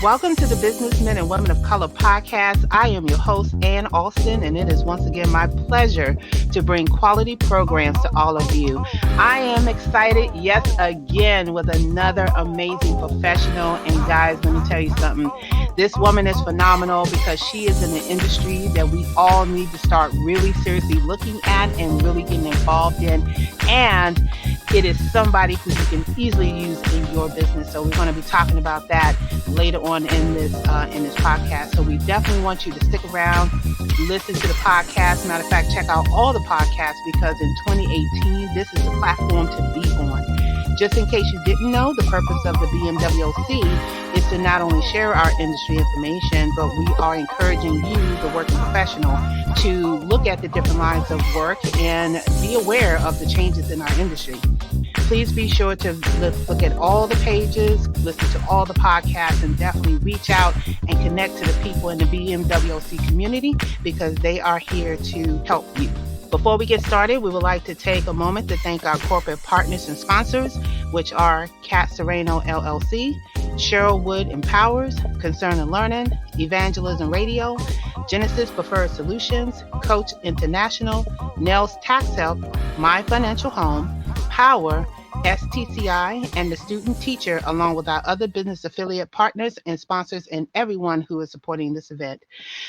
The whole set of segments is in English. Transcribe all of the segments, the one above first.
Welcome to the Businessmen and Women of Color podcast. I am your host, Ann Alston, and it is once again my pleasure to bring quality programs to all of you. I am excited, yes, again, with another amazing professional. And guys, let me tell you something. This woman is phenomenal because she is in an industry that we all need to start really seriously looking at and really getting involved in. And it is somebody who you can easily use in your business. So we're going to be talking about that later on in this podcast. So we definitely want you to stick around, listen to the podcast. Matter of fact, check out all the podcasts because in 2018, this is the platform to be on. Just in case you didn't know, the purpose of the BMWOC is to not only share our industry information, but we are encouraging you, the working professional, to look at the different lines of work and be aware of the changes in our industry. Please be sure to look at all the pages, listen to all the podcasts, and definitely reach out and connect to the people in the BMWOC community because they are here to help you. Before we get started, we would like to take a moment to thank our corporate partners and sponsors, which are Cat Serrano LLC, Cheryl Wood Empowers, Concern and Learning, Evangelism Radio, Genesis Preferred Solutions, Coach International, Nels Tax Help, My Financial Home, Power, STCI, and the Student Teacher, along with our other business affiliate partners and sponsors and everyone who is supporting this event.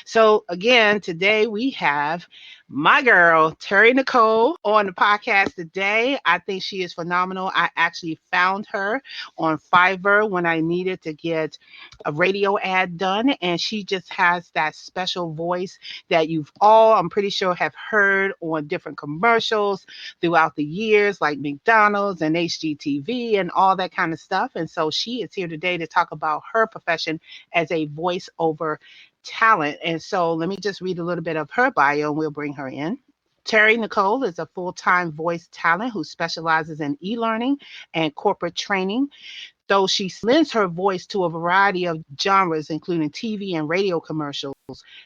So again, today we have my girl, Terri Nicole, on the podcast today. I think she is phenomenal. I actually found her on Fiverr when I needed to get a radio ad done, and she just has that special voice that you've all, I'm pretty sure, have heard on different commercials throughout the years, like McDonalds and HGTV and all that kind of stuff. And so she is here today to talk about her profession as a voiceover talent. And so let me just read a little bit of her bio and we'll bring her in. Terri Nicole is a full-time voice talent who specializes in e-learning and corporate training. Though she lends her voice to a variety of genres, including TV and radio commercials,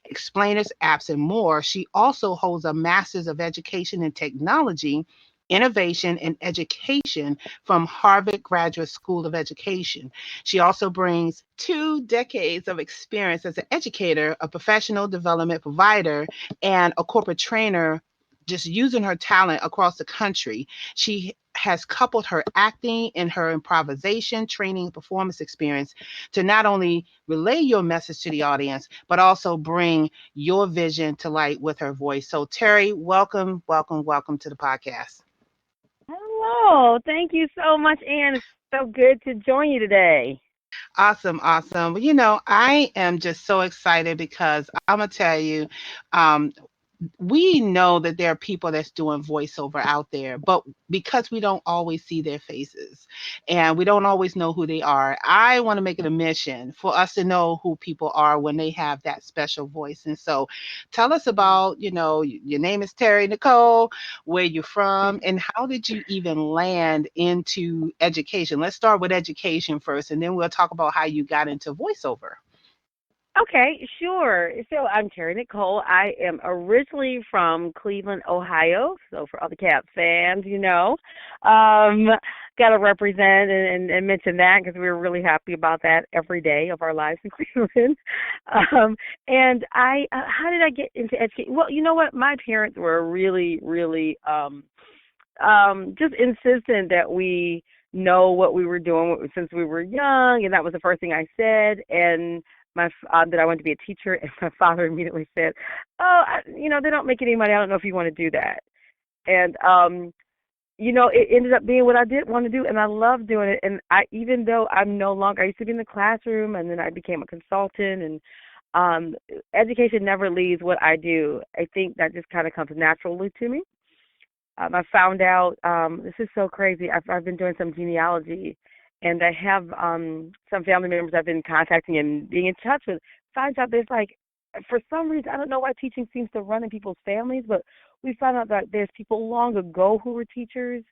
explainers, apps, and more, she also holds a Master's of Education in Technology, Innovation and Education from Harvard Graduate School of Education. She also brings 2 decades of experience as an educator, a professional development provider, and a corporate trainer, just using her talent across the country. She has coupled her acting and her improvisation, training, and performance experience to not only relay your message to the audience, but also bring your vision to light with her voice. So Terri, welcome to the podcast. Hello. Thank you so much, Ann. It's so good to join you today. Awesome. Well, I am just so excited because I'm going to tell you, we know that there are people that's doing voiceover out there, but because we don't always see their faces and we don't always know who they are, I want to make it a mission for us to know who people are when they have that special voice. And so tell us about, your name is Terri Nicole, where you're from, and how did you even land into education? Let's start with education first, and then we'll talk about how you got into voiceover. Okay, sure. So I'm Terri Nicole. I am originally from Cleveland, Ohio. So for all the Cavs fans, got to represent and mention that because we were really happy about that every day of our lives in Cleveland. And how did I get into education? Well, you know what? My parents were really, really just insistent that we know what we were doing since we were young, and that was the first thing I said. And that I wanted to be a teacher, and my father immediately said, they don't make any money. I don't know if you want to do that. And, it ended up being what I did want to do, and I love doing it. And even though I used to be in the classroom, and then I became a consultant, and education never leaves what I do. I think that just kind of comes naturally to me. I found out, this is so crazy, I've been doing some genealogy, and I have some family members I've been contacting and being in touch with. Finds out there's for some reason, I don't know why teaching seems to run in people's families, but we found out that there's people long ago who were teachers.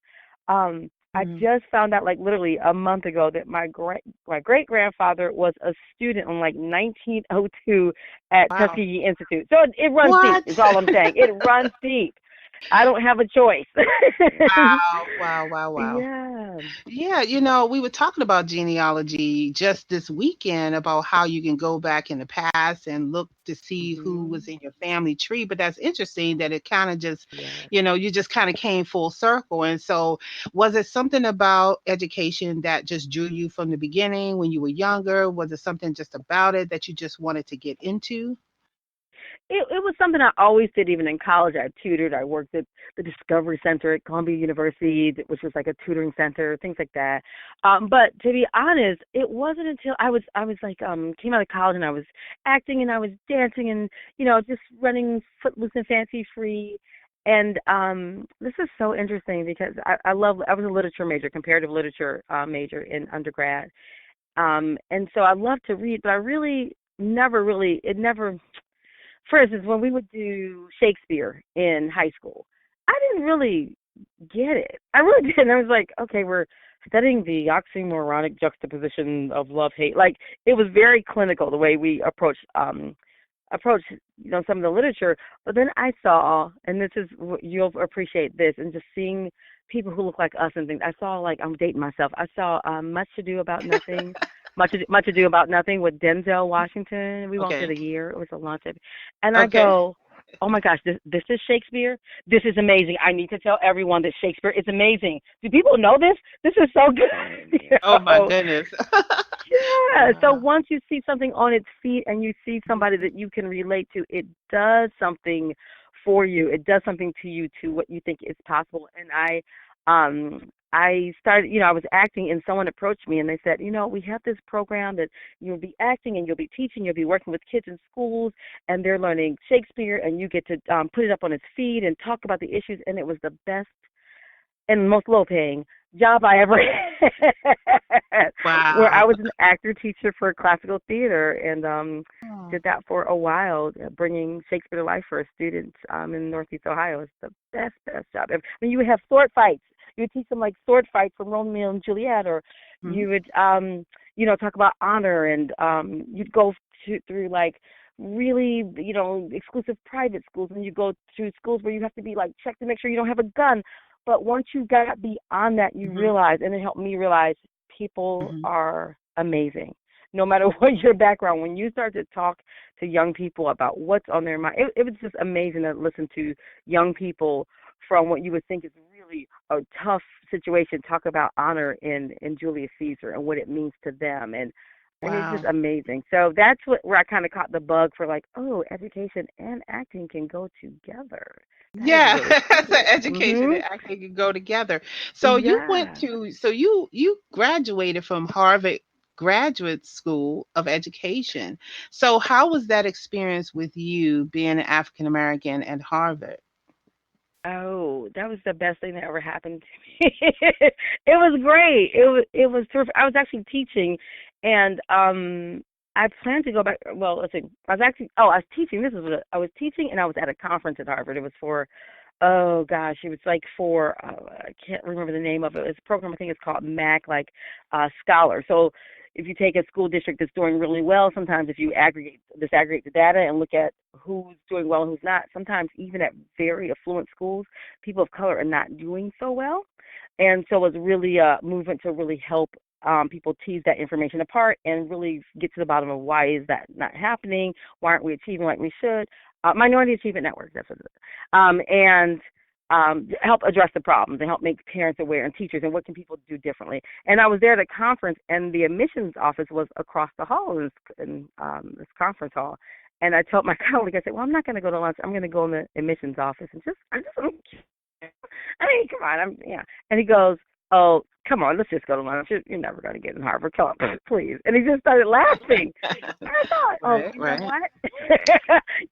I just found out literally a month ago that my great grandfather was a student in 1902 at Tuskegee Institute. So it runs deep. Is all I'm saying. It runs deep. I don't have a choice. Wow, wow, wow, wow. Yeah. Yeah, we were talking about genealogy just this weekend about how you can go back in the past and look to see who was Mhm. in your family tree. But that's interesting that it kind of just, Yeah. you just kind of came full circle. And so, was it something about education that just drew you from the beginning when you were younger? Was it something just about it that you just wanted to get into? It was something I always did, even in college. I tutored. I worked at the Discovery Center at Columbia University, which was like a tutoring center, things like that. But to be honest, it wasn't until I was like came out of college and I was acting and I was dancing and just running Footloose and Fancy Free. And this is so interesting because I was a literature major, comparative literature major in undergrad. And so I love to read, but I really never really it never for instance, when we would do Shakespeare in high school, I didn't really get it. I really didn't. I was like, okay, we're studying the oxymoronic juxtaposition of love hate. Like it was very clinical the way we approach some of the literature. But then I saw, and this is you'll appreciate this, and just seeing people who look like us and things. I saw, like, I'm dating myself. I saw Much Ado About Nothing. Much Ado About Nothing with Denzel Washington. We won't say Okay. the year. It was a launch of, and I Okay. go, oh my gosh, this is Shakespeare. This is amazing. I need to tell everyone that Shakespeare is amazing. Do people know this? This is so good. Oh my goodness. Yeah. So Wow. once you see something on its feet and you see somebody that you can relate to, it does something for you. It does something to you, to what you think is possible. And I started, I was acting and someone approached me and they said, we have this program that you'll be acting and you'll be teaching, you'll be working with kids in schools and they're learning Shakespeare and you get to put it up on its feet and talk about the issues. And it was the best and most low paying job I ever had, where I Wow. was an actor teacher for classical theater and Oh. did that for a while, bringing Shakespeare to life for students in Northeast Ohio. It's the best job ever. I mean, you would have sword fights. You would teach them like sword fights from Romeo and Juliet, or Mhm. you would talk about honor, and you'd go through like really exclusive private schools, and you go to schools where you have to be like checked to make sure you don't have a gun. But once you got beyond that, you Mhm. realize, and it helped me realize, people Mhm. are amazing. No matter what your background, when you start to talk to young people about what's on their mind, it was just amazing to listen to young people from what you would think is really a tough situation talk about honor in Julius Caesar and what it means to them. And it's just Wow. amazing. So that's where I kind of caught the bug for, like, oh, education and acting can go together. That is Yeah, really so cool. education and acting can go together. So Yeah. you graduated from Harvard Graduate School of Education. So how was that experience with you being an African American at Harvard? Oh, that was the best thing that ever happened to me. It was great. It was terrific. I was actually teaching, and I planned to go back. Well, let's see. I was teaching. I was teaching, and I was at a conference at Harvard. It was for, oh gosh, it was like for I can't remember the name of it. It's a program, I think it's called MAC, like Scholar. So if you take a school district that's doing really well, sometimes if you disaggregate the data and look at who's doing well and who's not, sometimes even at very affluent schools, people of color are not doing so well. And so it was really a movement to really help people tease that information apart and really get to the bottom of why is that not happening, why aren't we achieving like we should. Minority Achievement Network, that's what it is. And help address the problems and help make parents aware and teachers and what can people do differently. And I was there at a conference, and the admissions office was across the hall in this conference hall. And I told my colleague, I said, well, I'm not going to go to lunch. I'm going to go in the admissions office and I mean, come on, And he goes, oh, come on, let's just go to lunch. You're never going to get in Harvard. Come on, please. And he just started laughing. And I thought, oh, Right, you know right. what?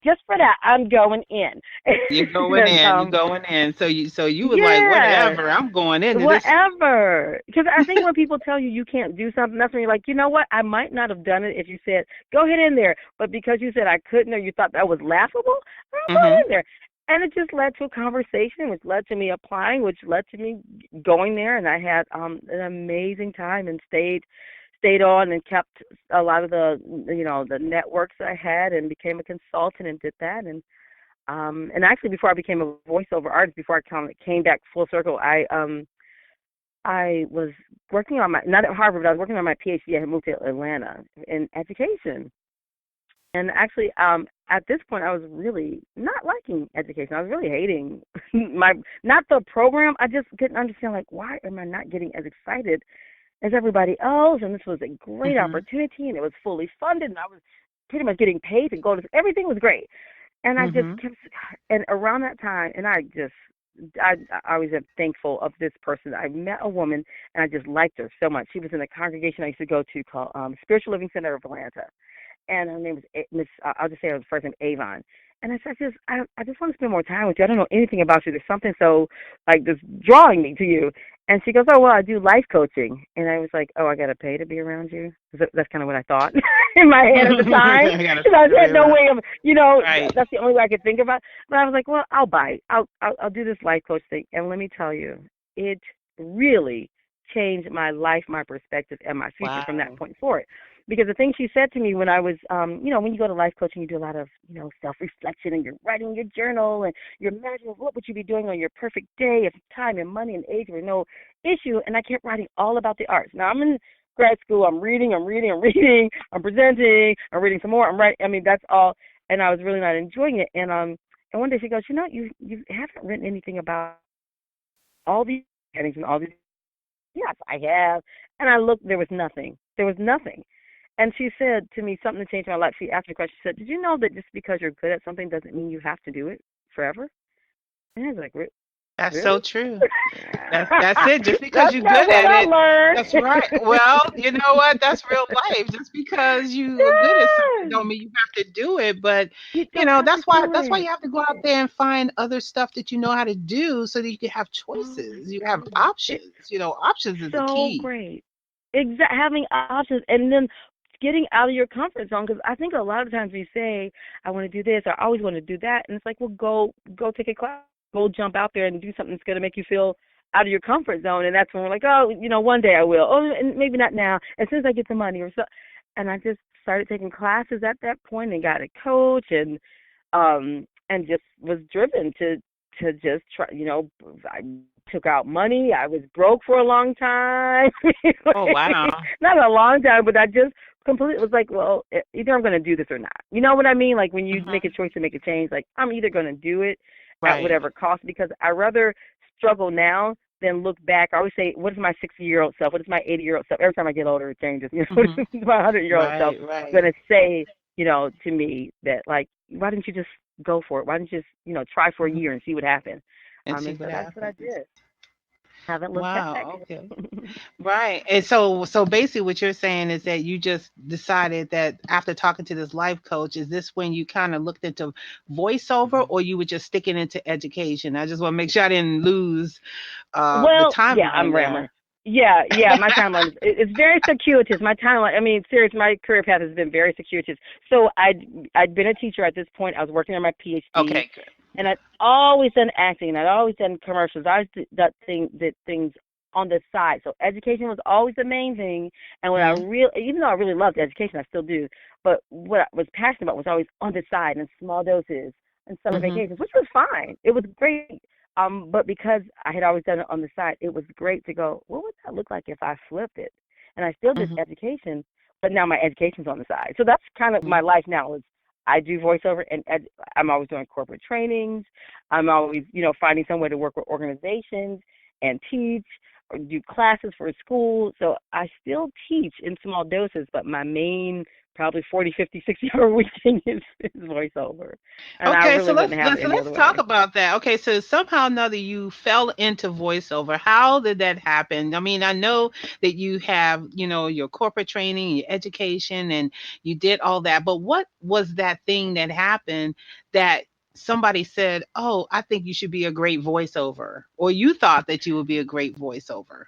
Just for that, I'm going in. You're going and in, you're going in. So you were like, yeah, whatever, I'm going into this. whatever. Because I think when people tell you you can't do something, that's when you're like, you know what? I might not have done it if you said, go ahead in there. But because you said I couldn't or you thought that was laughable, I'll go Mhm. in there. And it just led to a conversation, which led to me applying, which led to me going there. And I had an amazing time and stayed on and kept a lot of the networks I had and became a consultant and did that. And And actually, before I became a voiceover artist, before I kind of came back full circle, I was working on my, not at Harvard, but I was working on my PhD. I had moved to Atlanta in education. And actually, at this point, I was really not liking education. I was really hating not the program. I just didn't understand, like, why am I not getting as excited as everybody else? And this was a great opportunity, and it was fully funded, and I was pretty much getting paid to go to, everything was great. And I just kept, and around that time, and I always am thankful of this person. I met a woman, and I just liked her so much. She was in a congregation I used to go to called Spiritual Living Center of Atlanta. And her name is Miss, I'll just say her first name, Avon. And I said, I just want to spend more time with you. I don't know anything about you. There's something so, like, just drawing me to you. And she goes, oh, well, I do life coaching. And I was like, oh, I got to pay to be around you? That's kind of what I thought in my head at the time. Because I had no way of, right. That's the only way I could think about. But I was like, well, I'll bite. I'll do this life coach thing. And let me tell you, it really changed my life, my perspective, and my future from that point forward. Because the thing she said to me when I was, when you go to life coaching, you do a lot of, self-reflection, and you're writing your journal, and you're imagining what would you be doing on your perfect day if time and money and age were no issue. And I kept writing all about the arts. Now, I'm in grad school. I'm reading. I'm presenting. I'm reading some more. I'm writing. I mean, that's all. And I was really not enjoying it. And one day she goes, you haven't written anything about all these things and all these. Yes, I have. And I looked. There was nothing. And she said to me something that changed my life. She asked me a question. She said, did you know that just because you're good at something doesn't mean you have to do it forever? And I was like, That's really? so true. That's it. Just because That's you're not good what at I it, learned. that's right. Well, you know what? That's real life. Just because you are good at something Yeah. don't mean you have to do it. But You don't have to do that's why it. you have to go out there and find other stuff that you know how to do so that you can have Oh, my choices. You have goodness. It's options. Options is the so key. great. Having options, and then getting out of your comfort zone. Because I think a lot of times we say, I want to do this, or I always want to do that. And it's like, well, go take a class. Go jump out there and do something that's going to make you feel out of your comfort zone. And that's when we're like, oh, one day I will. Oh, and maybe not now. As soon as I get the money or so. And I just started taking classes at that point and got a coach, and just was driven to just try. I took out money. I was broke for a long time. Oh wow. Not a long time, but I just completely was like, well, either I'm going to do this or not. You know what I mean? Like when you make a choice to make a change, like I'm either going to do it at Right. whatever cost, because I rather struggle now than look back. I always say, what is my 60-year-old self? What is my 80-year-old self? Every time I get older, it changes. What is my 100-year-old self Right. Right. going to say, to me that, like, why didn't you just go for it? Why didn't you just, try for a year and see what happened? And see And what so that's what I happens. did. Haven't looked back. Wow. Okay. Right. And so basically what you're saying is that you just decided that after talking to this life coach, is this when you kind of looked into voiceover or you were just sticking into education? I just want to make sure I didn't lose the Well, yeah, I'm timeline rambling. there. Yeah, my timeline it's very circuitous. My timeline, I mean, serious, my career path has been very circuitous. So I'd been a teacher at this point. I was working on my PhD, Okay, good. and I'd always done acting. I'd always done commercials. I always did things on the side. So education was always the main thing. And when Hmm. even though I really loved education, I still do. But what I was passionate about was always on the side in small doses and summer Hmm. vacations, which was fine. It was great. But because I had always done it on the side, it was great to go, what would that look like if I flipped it? And I still did Hmm. education, but now my education's on the side. So that's kind of my life now is I do voiceover, and I'm always doing corporate trainings. I'm always, finding some way to work with organizations and teach or do classes for school. So I still teach in small doses, but my main probably 40, 50, 60-hour week thing is voiceover. And I Okay, so really wouldn't have it any let's other talk way. about that. Okay, so somehow or another you fell into voiceover. How did that happen? I mean, I know that you have, your corporate training, your education, and you did all that, but what was that thing that happened that somebody said, "Oh, I think you should be a great voiceover," or you thought that you would be a great voiceover?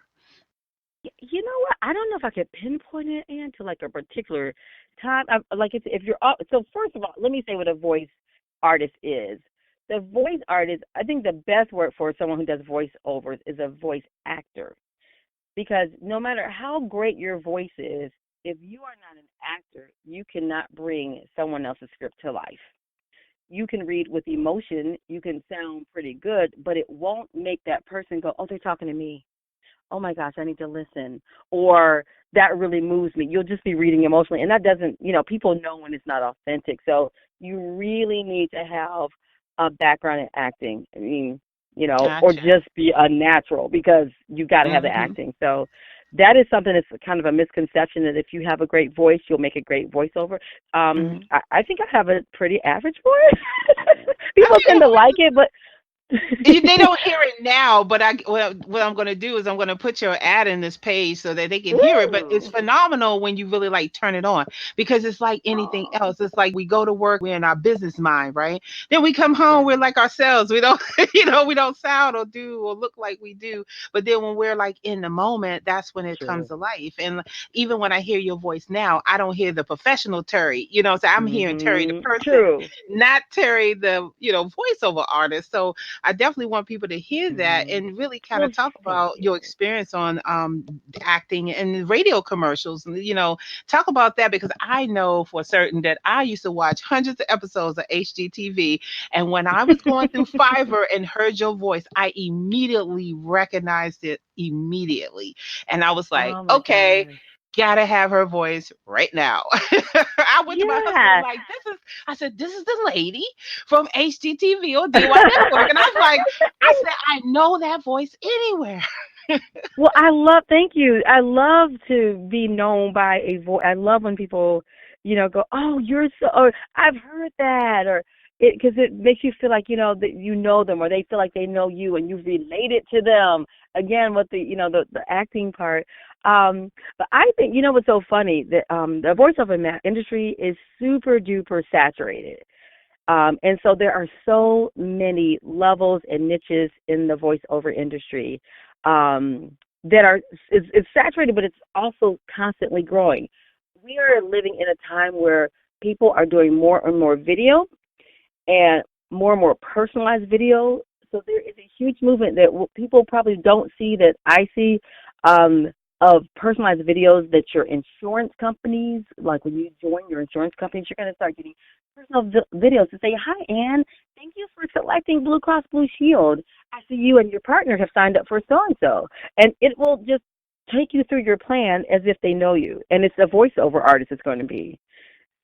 You know what? I don't know if I could pinpoint it into like a particular time. Like if you're so first of all, let me say what a voice artist is. The voice artist, I think the best word for someone who does voiceovers is a voice actor, because no matter how great your voice is, if you are not an actor, you cannot bring someone else's script to life. you can read with emotion, you can sound pretty good, but it won't make that person go, oh, they're talking to me. Oh my gosh, I need to listen. Or that really moves me. You'll just be reading emotionally. And that doesn't, people know when it's not authentic. So you really need to have a background in acting. I mean, or Gotcha. just be a natural because you got to have the Hmm. acting. So that is something that's kind of a misconception that if you have a great voice, you'll make a great voiceover. Hmm. I think I have a pretty average voice. I People mean, tend to like it, but they don't hear it now, but what I'm going to do is I'm going to put your ad in this page so that they can hear it. But it's ooh, phenomenal when you really like turn it on, because it's like anything oh, else. It's like we go to work, we're in our business mind, right? Then we come home, we're right, like ourselves. We don't, we don't sound or do or look like we do. But then when we're like in the moment, that's when it comes true. to life. And even when I hear your voice now, I don't hear the professional Terri. So I'm hearing Terri the person, True. not Terri the voiceover artist. So I definitely want people to hear that Hmm. and really kind Well, of talk thank about your you. experience on acting and radio commercials. And, talk about that, because I know for certain that I used to watch hundreds of episodes of HGTV. And when I was going through Fiverr and heard your voice, I immediately recognized it immediately. And I was like, Oh my okay, gosh. gotta have her voice right now. I went to my husband Yeah. like, I said, this is the lady from HGTV or DY Network. And I was like, I said, I know that voice anywhere. Well, thank you. I love to be known by a voice. I love when people, go, oh, you're so, or I've heard that, or because it makes you feel like, that you know them, or they feel like they know you and you've related to them. Again, with the, the acting part. But I think, what's so funny, that the voiceover industry is super duper saturated. And so there are so many levels and niches in the voiceover industry that are it's saturated, but it's also constantly growing. We are living in a time where people are doing more and more video and more personalized video. So there is a huge movement that people probably don't see that I see um, of personalized videos that your insurance companies, like when you join your insurance companies, you're going to start getting personal videos to say, hi, Ann, thank you for selecting Blue Cross Blue Shield. I see you and your partner have signed up for so-and-so. And it will just take you through your plan as if they know you. And it's a voiceover artist it's going to be.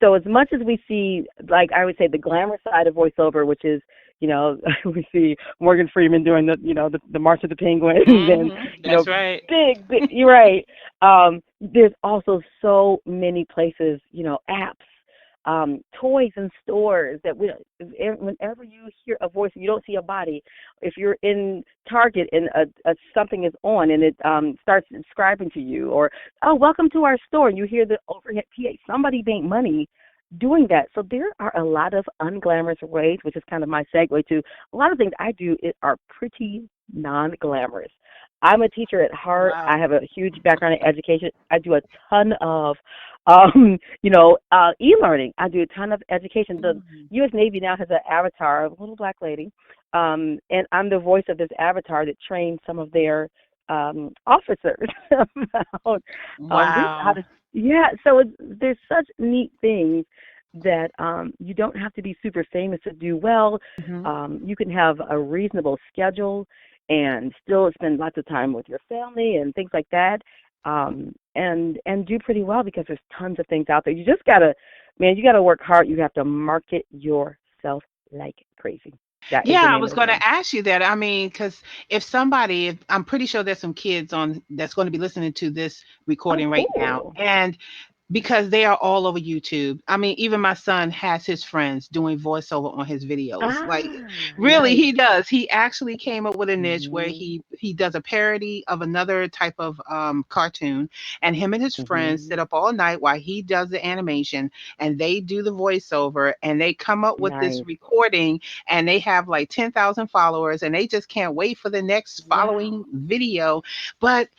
So as much as we see, like I would say, the glamour side of voiceover, which is, we see Morgan Freeman doing the March of the Penguins and, you know, That's right. big, you're right. There's also so many places, apps, toys and stores that whenever you hear a voice, you don't see a body. If you're in Target and something is on and it starts subscribing to you, or oh, welcome to our store, and you hear the overhead PA, somebody made money doing that. So there are a lot of unglamorous ways, which is kind of my segue to a lot of things I do are pretty non-glamorous. I'm a teacher at heart. I Wow. have a huge background in education. I do a ton of e-learning. I do a ton of education. The Mm. U.S. Navy now has an avatar, a little black lady, and I'm the voice of this avatar that trains some of their officers about how Wow. to. Yeah, so there's such neat things that you don't have to be super famous to do well. Hmm. You can have a reasonable schedule and still spend lots of time with your family and things like that, and do pretty well because there's tons of things out there. You just gotta, man, you gotta work hard. You have to market yourself like crazy. That is the Yeah, I name was of the going game. to ask you that. I mean, because if I'm pretty sure there's some kids on that's going to be listening to this Oh, recording right now, cool. and because they are all over YouTube. I mean, even my son has his friends doing voiceover on his videos. Like, Ah, really, nice. he does. He actually came up with a niche where Mhm. he does a parody of another type of cartoon, and him and his friends sit Mhm. up all night while he does the animation, and they do the voiceover, and they come up with this Nice. recording, and they have like 10,000 followers, and they just can't wait for the next following Wow. video. But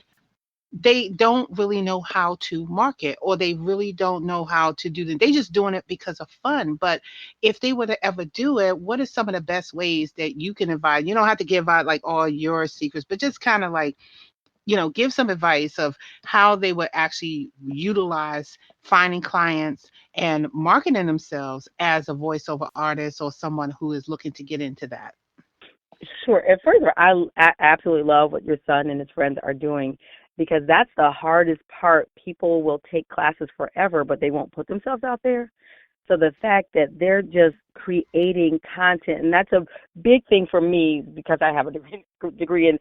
they don't really know how to market, or they really don't know how to do they just doing it because of fun. But if they were to ever do it, what are some of the best ways that you can advise? You don't have to give out like all your secrets, but just kind of like give some advice of how they would actually utilize finding clients and marketing themselves as a voiceover artist or someone who is looking to get into that. Sure. And first of all, I absolutely love what your son and his friends are doing because that's the hardest part. People will take classes forever, but they won't put themselves out there. So the fact that they're just creating content, and that's a big thing for me because I have a degree in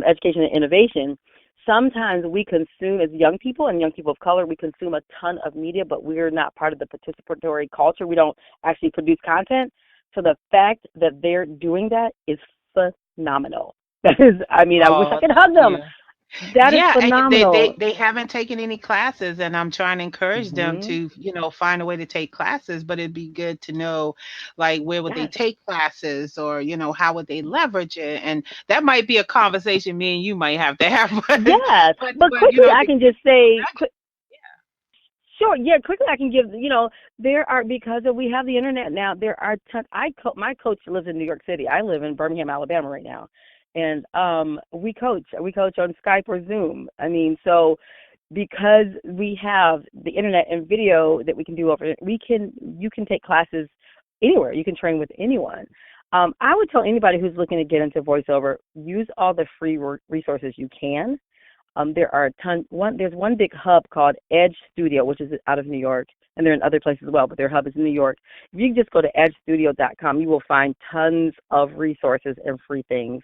education and innovation. Sometimes we consume, as young people and young people of color, we consume a ton of media, but we're not part of the participatory culture. We don't actually produce content. So the fact that they're doing that is phenomenal. That is, I mean, I wish I Oh, could thank hug them. you. That is Yeah, and phenomenal. they haven't taken any classes, and I'm trying to encourage them Hmm. to, find a way to take classes, but it'd be good to know, like, where would they Yes. take classes, or, how would they leverage it? And that might be a conversation me and you might have to have, but Yes. But but quickly, I to can give just say, nuggets. sure, yeah, quickly I can give, there are, because of, we have the internet now, there are tons, my coach lives in New York City. I live in Birmingham, Alabama right now. And we coach on Skype or Zoom. I mean, so because we have the internet and video that we can do over, you can take classes anywhere. You can train with anyone. I would tell anybody who's looking to get into voiceover, use all the free resources you can. There are a ton. There's one big hub called Edge Studio, which is out of New York, and they're in other places as well, but their hub is in New York. If you just go to edgestudio.com, you will find tons of resources and free things.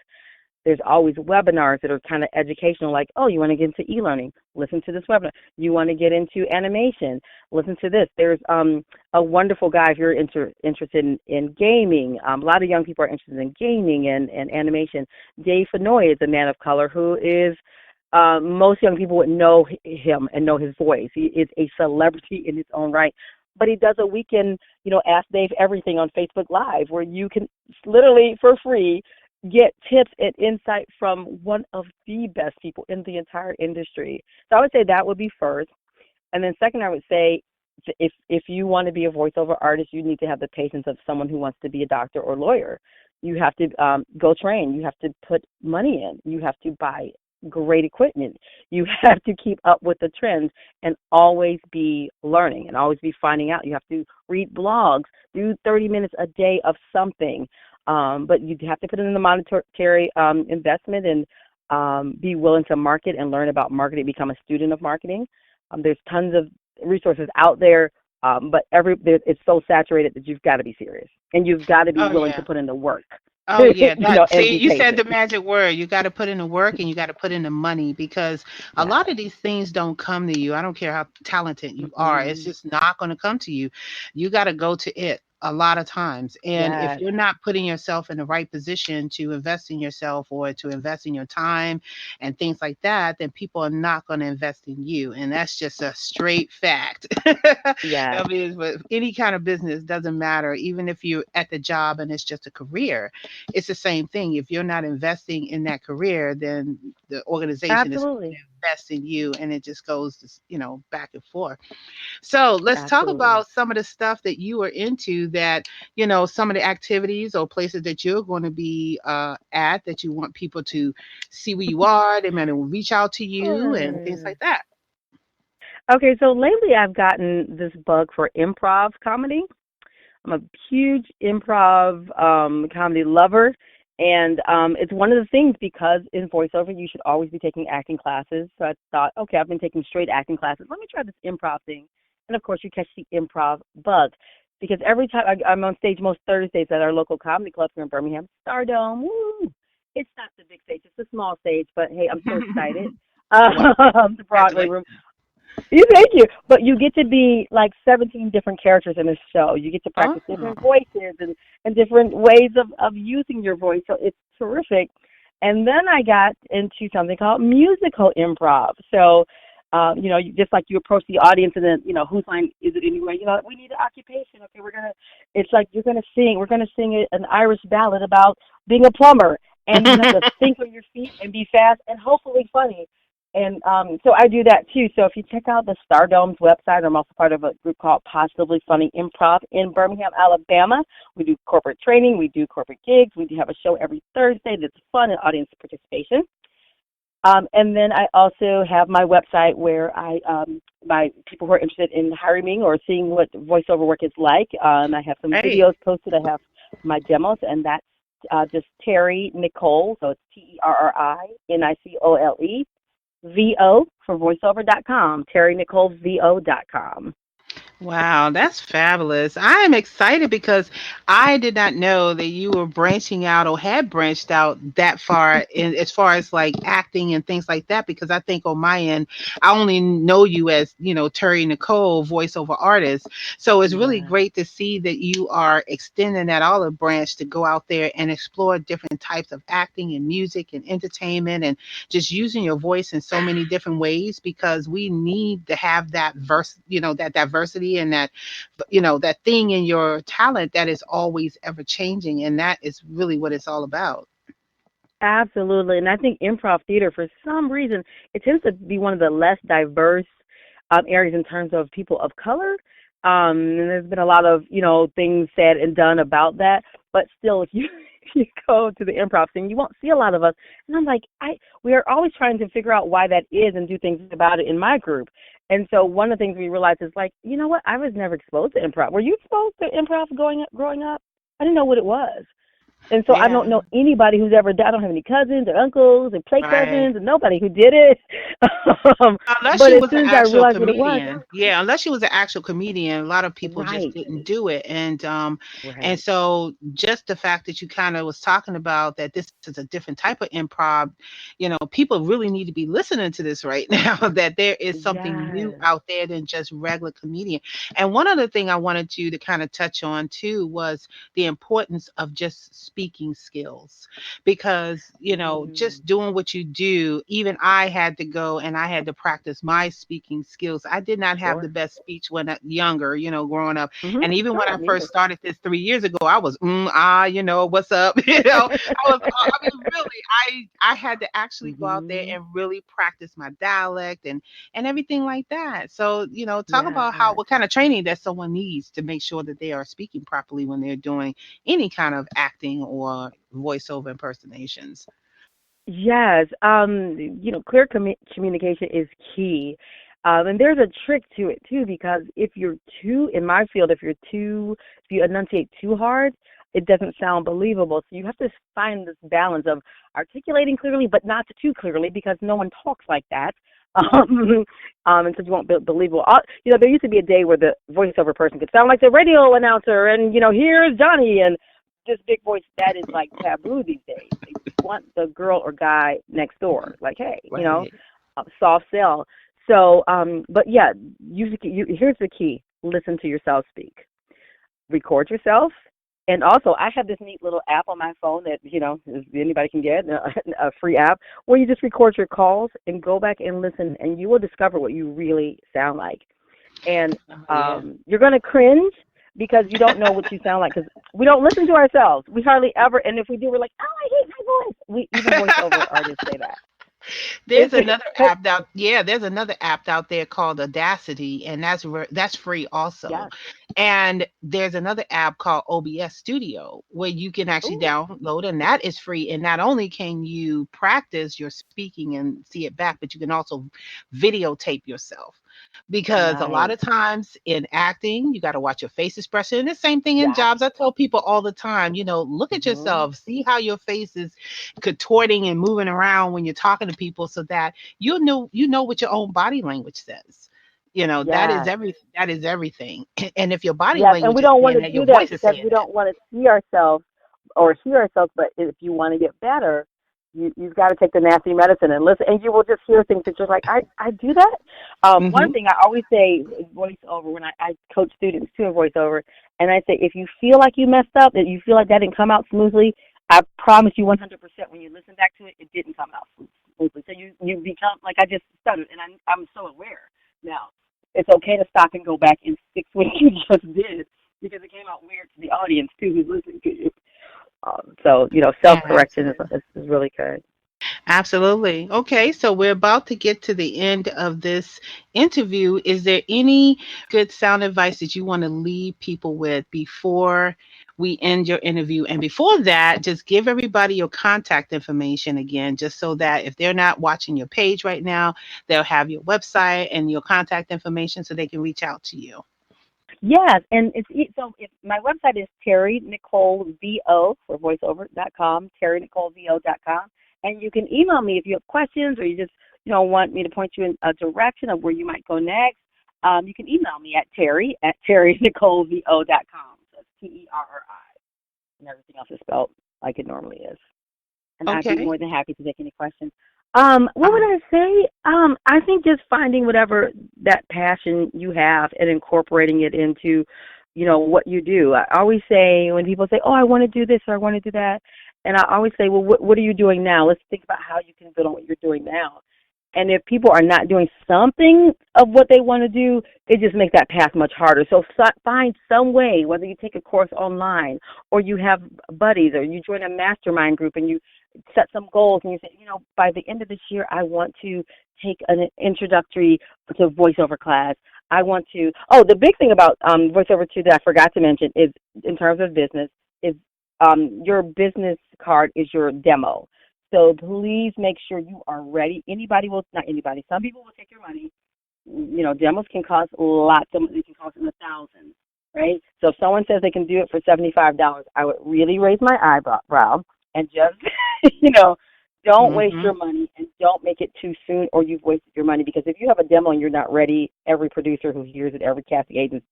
There's always webinars that are kind of educational, like, oh, you want to get into e-learning, listen to this webinar. You want to get into animation, listen to this. There's a wonderful guy, if you're interested in gaming. A lot of young people are interested in gaming and animation. Dave Fenoy is a man of color who is, most young people would know him and know his voice. He is a celebrity in his own right. But he does a weekend, Ask Dave Everything on Facebook Live, where you can literally for free get tips and insight from one of the best people in the entire industry. So I would say that would be first. And then second, I would say if you want to be a voiceover artist, you need to have the patience of someone who wants to be a doctor or lawyer. You have to go train. You have to put money in. You have to buy great equipment. You have to keep up with the trends and always be learning and always be finding out. You have to read blogs, do 30 minutes a day of something. But you have to put in the monetary investment and be willing to market and learn about marketing, become a student of marketing. There's tons of resources out there, but it's so saturated that you've got to be serious and you've got to be Oh willing to yeah. put in the work, Oh yeah, that and see, be you said patient. the magic word. You got to put in the work and you got to put in the money because a Yes. lot of these things don't come to you. I don't care how talented you are. It's Hmm. just not going to come to you. You got to go to it a lot of times. And if Yes. you're not putting yourself in the right position to invest in yourself or to invest in your time and things like that, then people are not going to invest in you. And that's just a straight fact. Yes. I mean, with any kind of business doesn't matter, even if you're at the job and it's just a career, it's the same thing. If you're not investing in that career, then the organization is going to Absolutely. invest in you, and it just goes, back and forth. So let's talk Absolutely. about some of the stuff that you are into. That some of the activities or places that you're going to be at that you want people to see where you are. They might reach out to you and things Sure. like that. Okay, so lately I've gotten this bug for improv comedy. I'm a huge improv comedy lover, and it's one of the things because in voiceover you should always be taking acting classes. So I thought, okay, I've been taking straight acting classes. Let me try this improv thing, and of course you catch the improv bug because every time I'm on stage most Thursdays at our local comedy club here in Birmingham, Stardome. Woo! It's not the big stage; it's a small stage, but hey, I'm so excited. Wow, The Broadway congratulations. room. Thank you. But you get to be like 17 different characters in a show. You get to Oh, practice different voices and different ways of using your voice. So it's terrific. And then I got into something called musical improv. So, just like you approach the audience and then, whose line is it anyway? We need an occupation. Okay, it's like we're going to sing an Irish ballad about being a plumber. And you have to think on your feet and be fast and hopefully funny. And so I do that too. So if you check out the Stardome's website, I'm also part of a group called Positively Funny Improv in Birmingham, Alabama. We do corporate training. We do corporate gigs. We do have a show every Thursday that's fun and audience participation. And then I also have my website where my people who are interested in hiring me or seeing what voiceover work is like. I have some Hey. videos posted. I have my demos, and that's just Terri Nicole. So it's TerriNicole VO for voiceover.com. TerriNicoleVO.com. Wow, that's fabulous. I am excited because I did not know that you were branching out or had branched out that far in as far as like acting and things like that. Because I think on my end, I only know you as, Terry Nicole, voiceover artist. So it's really Yeah. great to see that you are extending that olive branch to go out there and explore different types of acting and music and entertainment and just using your voice in so many different ways because we need to have that that diversity and that that thing in your talent that is always ever changing, and that is really what it's all about. Absolutely. And I think improv theater, for some reason, it tends to be one of the less diverse areas in terms of people of color. And there's been a lot of, things said and done about that. But still, if you if you go to the improv scene, you won't see a lot of us. And I'm like, we are always trying to figure out why that is and do things about it in my group. And so one of the things we realized is like, you know what? I was never exposed to improv. Were you exposed to improv growing up? I didn't know what it was. And so I Yeah, don't know anybody who's ever done. I don't have any cousins or uncles or play right. cousins or nobody who did it. Unless But she as was an soon as I actual realized what it was, comedian. Yeah, unless she was an actual comedian, a lot of people just right, didn't do it. And right, so just the fact that you kind of was talking about that this is a different type of improv, people really need to be listening to this right now that there is something new yes, out there than just regular comedian. And one other thing I wanted you to kind of touch on too was the importance of just speaking skills because mm, just doing what you do, even I had to go and I had to practice my speaking skills. I did not have the sure. best speech when younger, growing up. And even when Sure, I me first either. started this 3 years ago, I was what's up. I mean, really, I had to actually go out there Mhm. and really practice my dialect and everything like that. So talk about how Yes. what kind of training that someone needs to make sure that they are speaking properly when they're doing any kind of acting or voiceover impersonations. Yes, clear communication is key. And there's a trick to it too, because if you're too, in my field, if you enunciate too hard, it doesn't sound believable. So you have to find this balance of articulating clearly, but not too clearly, because no one talks like that. Um, and so you won't be believable. There used to be a day where the voiceover person could sound like the radio announcer, and here's Johnny, and this big voice. That is like taboo these days. They want the girl or guy next door. Like, hey, Right. soft sell. So, but yeah, here's the key: listen to yourself speak, record yourself, and also I have this neat little app on my phone that anybody can get a free app where you just record your calls and go back and listen, and you will discover what you really sound like. And Oh, yeah. you're going to cringe because you don't know what you sound like because we don't listen to ourselves. We hardly ever, and if we do, we're like, oh, I hate my voice. We even voiceover artists say that. There's another app out. Yeah, there's another app out there called Audacity, and that's free also. Yes. And there's another app called OBS Studio where you can actually Ooh, download, and that is free. And not only can you practice your speaking and see it back, but you can also videotape yourself. Because a lot nice. of times in acting, you got to watch your face expression. And the same thing in Yes. jobs. I tell people all the time, look at Hmm. yourself, see how your face is contorting and moving around when you're talking to people so that you know what your own body language says. Yes. That is everything. And if your body Yes. And we language is don't want saying to that, your do that voice is because saying we that. don't want to see ourselves or hear ourselves. But if you want to get better, you've got to take the nasty medicine and listen, and you will just hear things that you're like, I do that. One Hmm. thing I always say is voiceover when I coach students to a voiceover, and I say if you feel like you messed up, that you feel like that didn't come out smoothly, I promise you 100% when you listen back to it, it didn't come out smoothly. So you become like I just stuttered, and I'm so aware now. It's okay to stop and go back and fix what you just did because it came out weird to the audience too who's listening to you. So self Yeah, correction absolutely. is really good. Absolutely. Okay, so we're about to get to the end of this interview. Is there any good sound advice that you want to leave people with before we end your interview. And before that, just give everybody your contact information again, just so that if they're not watching your page right now, they'll have your website and your contact information so they can reach out to you. Yes, and so if my website is Terri Nicole VO for voiceover.com, TerriNicoleVO.com, and you can email me if you have questions or you just want me to point you in a direction of where you might go next. You can email me at TerriNicoleVO.com. So it's TERRI, and everything else is spelled like it normally is. And I'd be Okay. more than happy to take any questions. What would I say? I think just finding whatever that passion you have and incorporating it into, what you do. I always say when people say, "Oh, I want to do this or I want to do that," and I always say, "Well, what are you doing now? Let's think about how you can build on what you're doing now." And if people are not doing something of what they want to do, it just makes that path much harder. So find some way, whether you take a course online or you have buddies or you join a mastermind group and you set some goals and you say, by the end of this year, I want to take an introductory to voiceover class. I want to, the big thing about voiceover too that I forgot to mention is in terms of business is your business card is your demo. So please make sure you are ready. Not anybody, some people will take your money. Demos can cost lots. They can cost in the thousands, right? So if someone says they can do it for $75, I would really raise my eyebrow and just, don't waste your money and don't make it too soon or you've wasted your money. Because if you have a demo and you're not ready, every producer who hears it, every casting agent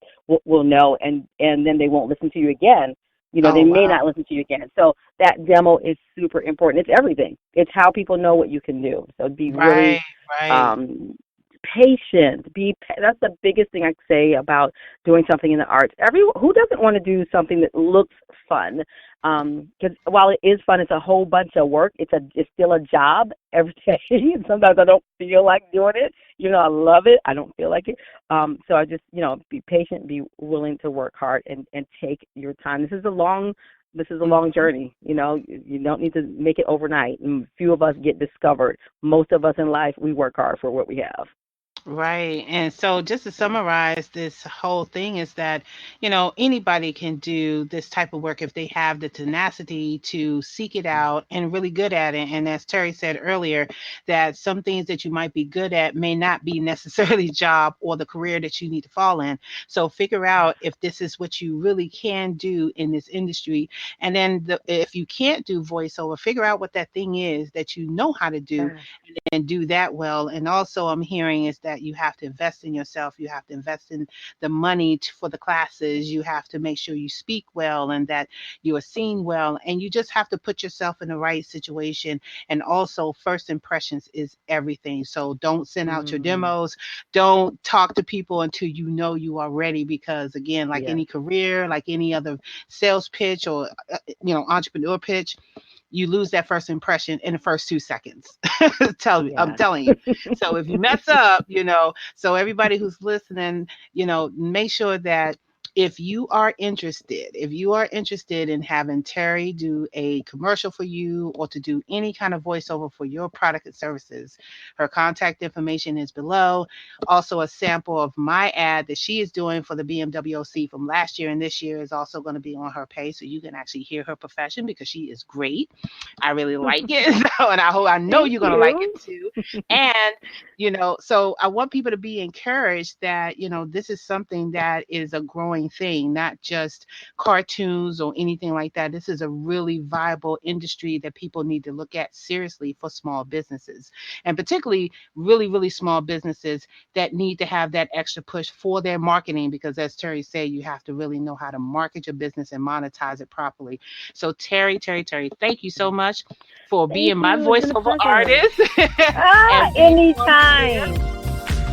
will know, and then they won't listen to you again. They may not listen to you again. So that demo is super important. It's everything. It's how people know what you can do. So be really patient. That's the biggest thing I say about doing something in the arts. Who doesn't want to do something that looks fun? Because while it is fun, it's a whole bunch of work. It's still a job every day. And sometimes I don't feel like doing it. I love it. I don't feel like it. So I just, be patient, be willing to work hard, and take your time. This is a long journey. You don't need to make it overnight. And few of us get discovered. Most of us in life, we work hard for what we have. Right. And so just to summarize this whole thing is that, anybody can do this type of work if they have the tenacity to seek it out and really good at it. And as Terry said earlier, that some things that you might be good at may not be necessarily job or the career that you need to fall in. So figure out if this is what you really can do in this industry. And then if you can't do voiceover, figure out what that thing is that you know how to do and do that well. And also I'm hearing is that you have to invest in yourself. You have to invest in the money for the classes. You have to make sure you speak well and that you are seen well. And you just have to put yourself in the right situation. And also first impressions is everything. So don't send out your demos. Don't talk to people until you know you are ready, because again, like any career, like any other sales pitch or entrepreneur pitch, you lose that first impression in the first 2 seconds. I'm telling you. So if you mess up, so everybody who's listening, make sure that if you are interested in having Terri do a commercial for you or to do any kind of voiceover for your product and services, her contact information is below. Also, a sample of my ad that she is doing for the BMWOC from last year and this year is also going to be on her page, so you can actually hear her profession because she is great. I really like it, and I know you're going to like it too. And so I want people to be encouraged that this is something that is a growing thing, not just cartoons or anything like that. This is a really viable industry that people need to look at seriously for small businesses, and particularly really, really small businesses that need to have that extra push for their marketing, because as Terri said, you have to really know how to market your business and monetize it properly. So Terri, thank you so much for being my voiceover artist. Anytime.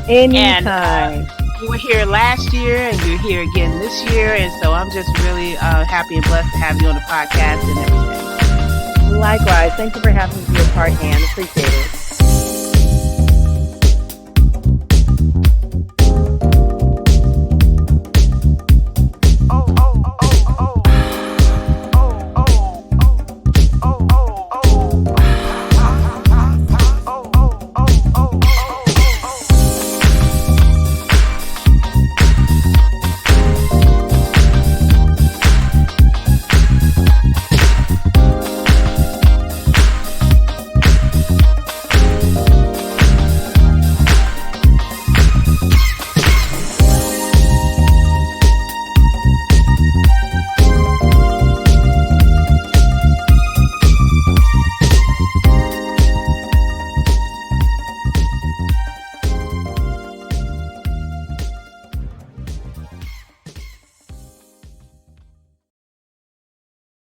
And you were here last year and you're here again this year. And so I'm just really happy and blessed to have you on the podcast and everything. Likewise. Thank you for having me be a part, Anne. Appreciate it.